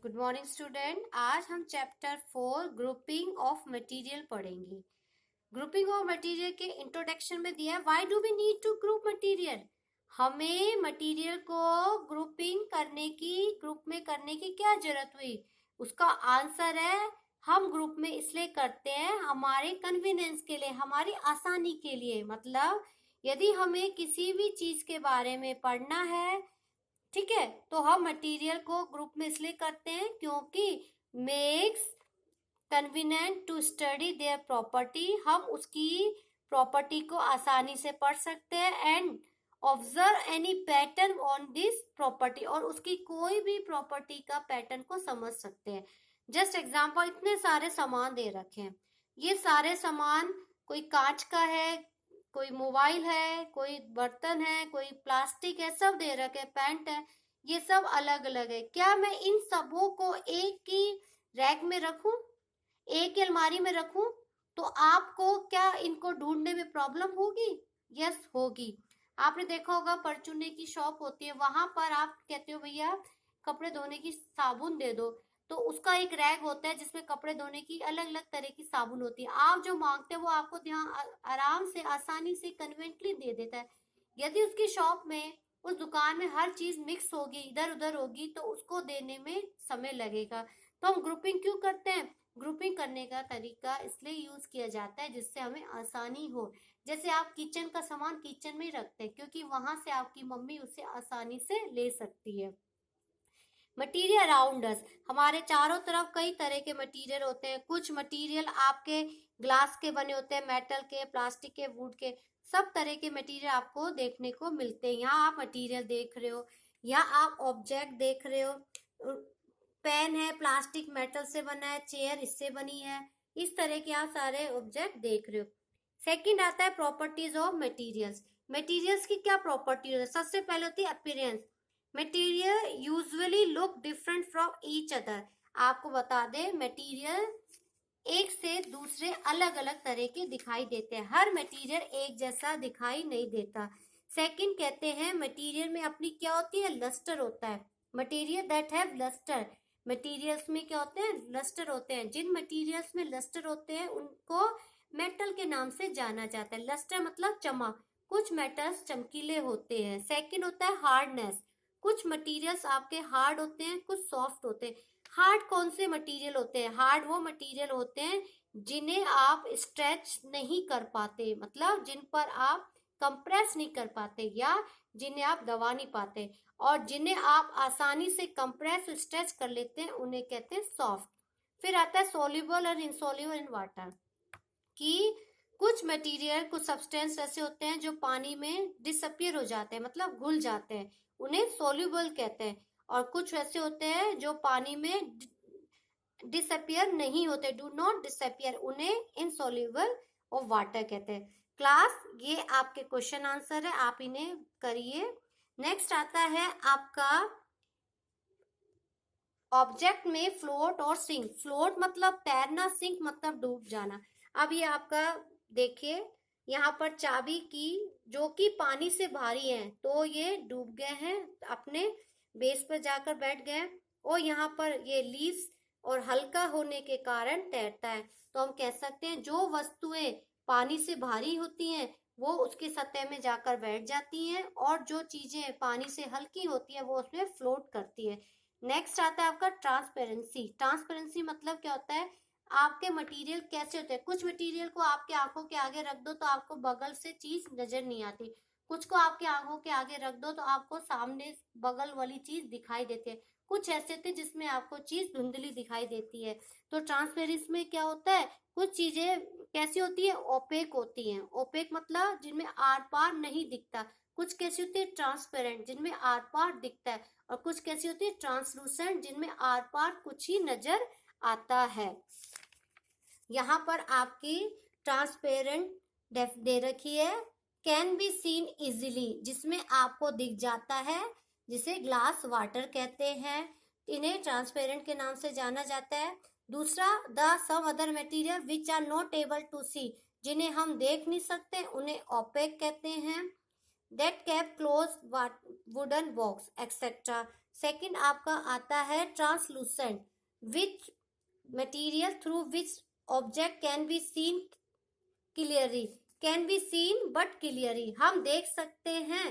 Good morning student. आज हम chapter 4 grouping of material पढ़ेंगे। ग्रुपिंग ऑफ मटेरियल के इंट्रोडक्शन में दिया है why do we need to group material. हमें मटेरियल को ग्रुप में करने की क्या जरूरत हुई। उसका आंसर है हम ग्रुप में इसलिए करते हैं हमारे कन्वीनियंस के लिए, हमारी आसानी के लिए। मतलब यदि हमें किसी भी चीज के बारे में पढ़ना है, ठीक है, तो हम मटेरियल को ग्रुप में इसलिए करते हैं क्योंकि makes convenient to study their property. हम उसकी प्रॉपर्टी को आसानी से पढ़ सकते हैं and observe any pattern on this property, और उसकी कोई भी प्रॉपर्टी का पैटर्न को समझ सकते हैं। जस्ट एग्जांपल, इतने सारे सामान दे रखे हैं। ये सारे सामान कोई कांच का है, कोई मोबाइल है, कोई बर्तन है, कोई प्लास्टिक है, सब दे रखे हैं, पेंट है, ये सब अलग अलग है। क्या मैं इन सबों को एक ही रैक में रखूं, एक ही अलमारी में रखूं, तो आपको क्या इनको ढूंढने में प्रॉब्लम होगी? यस होगी। आपने देखा होगा परचूने की शॉप होती है, वहां पर आप कहते हो भैया कपड़े धोने की साबुन दे दो, तो उसका एक रैक होता है जिसमें कपड़े धोने की अलग अलग तरह की साबुन होती है। आप जो मांगते हो वो आपको ध्यान आराम से आसानी से कन्वीनियंटली दे देता है। यदि उसकी शॉप में, उस दुकान में हर चीज मिक्स होगी, इधर उधर होगी, तो उसको देने में समय लगेगा। तो हम ग्रुपिंग क्यों करते हैं? ग्रुपिंग करने का तरीका इसलिए यूज किया जाता है जिससे हमें आसानी हो। जैसे आप किचन का सामान किचन में ही रखते हैं क्योंकि वहां से आपकी मम्मी उसे आसानी से ले सकती है। मटीरियल अराउंड अस, हमारे चारों तरफ कई तरह के मटीरियल होते हैं। कुछ मटीरियल आपके ग्लास के बने होते हैं, मेटल के, प्लास्टिक के, वुड के, सब तरह के मटीरियल आपको देखने को मिलते हैं। यहाँ आप मटीरियल देख रहे हो, यहाँ आप ऑब्जेक्ट देख रहे हो। पेन है, प्लास्टिक मेटल से बना है, चेयर इससे बनी है, इस तरह के आप सारे ऑब्जेक्ट देख रहे हो। सेकंड आता है प्रॉपर्टीज ऑफ मटेरियल्स। मटेरियल्स की क्या प्रॉपर्टी है? सबसे पहले होती है appearance. Material usually look different from each other. आपको बता दें मटेरियल एक से दूसरे अलग अलग तरह के दिखाई देते हैं। हर मटेरियल एक जैसा दिखाई नहीं देता। सेकंड कहते हैं मटेरियल में अपनी क्या होती है? लस्टर होता है। Material that have lustre, materials में क्या होते हैं? लस्टर होते हैं। जिन मटेरियल्स में लस्टर होते हैं उनको मेटल के नाम से जाना जाता है। लस्टर मतलब चमक, कुछ मेटल्स चमकीले होते हैं। सेकंड होता है हार्डनेस, कुछ मटेरियल्स आपके हार्ड होते हैं, कुछ सॉफ्ट होते हैं। हार्ड कौन से मटेरियल होते हैं? हार्ड वो मटेरियल होते हैं जिन्हें आप स्ट्रेच नहीं कर पाते, मतलब जिन पर आप कंप्रेस नहीं कर पाते या जिन्हें आप दबा नहीं पाते, और जिन्हें आप आसानी से कंप्रेस स्ट्रेच कर लेते हैं उन्हें कहते हैं सॉफ्ट। फिर आता है सोल्यूबल और इनसोल्यूबल इन वाटर, कि कुछ मटेरियल, कुछ सब्सटेंस ऐसे होते हैं जो पानी में डिसअपियर हो जाते हैं, मतलब घुल जाते हैं, उन्हें सोल्यूबल कहते हैं। और कुछ ऐसे होते हैं जो पानी में डिसअपियर नहीं होते, डू नॉट डिसअपियर, उन्हें इनसोल्यूबल ऑफ वाटर कहते हैं। क्लास, ये आपके क्वेश्चन आंसर है, आप इन्हें करिए। नेक्स्ट आता है आपका ऑब्जेक्ट में फ्लोट और सिंक। फ्लोट मतलब तैरना, सिंक मतलब डूब जाना। अब ये आपका देखिए, यहाँ पर चाबी की जो कि पानी से भारी है तो ये डूब गए हैं, अपने बेस पर जाकर बैठ गए। और यहाँ पर ये लीव्स और हल्का होने के कारण तैरता है। तो हम कह सकते हैं जो वस्तुएं पानी से भारी होती हैं वो उसकी सतह में जाकर बैठ जाती हैं, और जो चीजें पानी से हल्की होती है वो उसमें फ्लोट करती है। नेक्स्ट आता है आपका ट्रांसपेरेंसी। ट्रांसपेरेंसी मतलब क्या होता है? आपके मटेरियल कैसे होते हैं? कुछ मटेरियल को आपके आंखों के आगे रख दो तो आपको बगल से चीज नजर नहीं आती, कुछ को आपके आंखों के आगे रख दो तो आपको सामने बगल वाली चीज दिखाई देती है, कुछ ऐसे होते हैं जिसमें आपको चीज धुंधली दिखाई देती है। तो ट्रांसपेरेंसी में क्या होता है? कुछ चीजें कैसी होती है? ओपेक होती हैं। ओपेक मतलब जिनमें आर पार नहीं दिखता। कुछ कैसी होती है? ट्रांसपेरेंट, जिनमें आर पार दिखता है। और कुछ कैसी होती है? ट्रांसलूसेंट, जिनमें आर पार कुछ ही नजर आता है। यहाँ पर आपकी ट्रांसपेरेंट दे रखी है, कैन बी सीन इजिली, जिसमें आपको दिख जाता है, जिसे ग्लास वाटर कहते हैं। इन्हें ट्रांसपेरेंट के नाम से जाना जाता है। दूसरा, the some other material which are not able to see, जिन्हें हम देख नहीं सकते उन्हें ओपेक कहते हैं। That cap close wooden box etcetera, second आपका आता है translucent, which material through which object can be seen clearly, can be seen but clearly, हम देख सकते हैं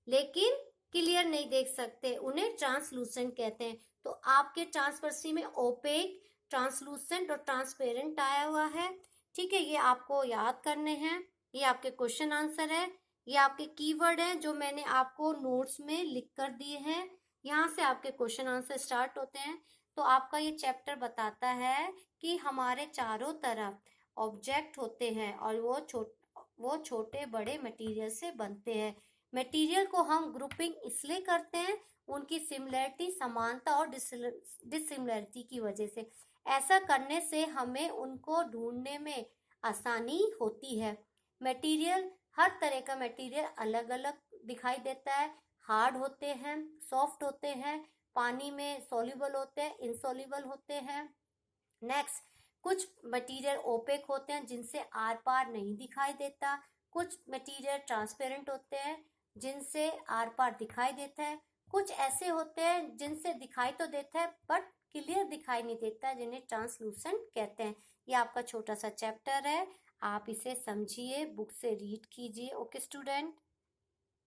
लेकिन क्लियर नहीं देख सकते, उन्हें ट्रांसलूसेंट कहते हैं। तो आपके ट्रांसपेरेंसी में ओपेक, ट्रांसलूसेंट और ट्रांसपेरेंट आया हुआ है। ठीक है, ये आपको याद करने हैं, ये आपके क्वेश्चन आंसर है, ये आपके कीवर्ड हैं जो मैंने आपको नोट्स में लिख कर दिए हैं। यहाँ से आपके क्वेश्चन आंसर स्टार्ट होते हैं। तो आपका ये चैप्टर बताता है कि हमारे चारों तरफ ऑब्जेक्ट होते हैं और वो छोटे बड़े मटेरियल से बनते हैं। मटेरियल को हम ग्रुपिंग इसलिए करते हैं उनकी सिमिलरिटी, समानता और डिसिमिलरिटी की वजह से। ऐसा करने से हमें उनको ढूंढने में आसानी होती है। मटेरियल, हर तरह का मटेरियल अलग अलग दिखाई देता है। हार्ड होते हैं, सॉफ्ट होते हैं, पानी में सॉल्युबल होते हैं, इनसॉल्युबल होते हैं। नेक्स्ट, कुछ मटेरियल ओपेक होते हैं जिनसे आर पार नहीं दिखाई देता, कुछ मटेरियल ट्रांसपेरेंट होते हैं जिनसे आर पार दिखाई देता है, कुछ ऐसे होते हैं जिनसे दिखाई तो देता है बट क्लियर दिखाई नहीं देता, जिन्हें ट्रांसलूसेंट कहते हैं। ये आपका छोटा सा चैप्टर है, आप इसे समझिए, बुक से रीड कीजिए। Okay student.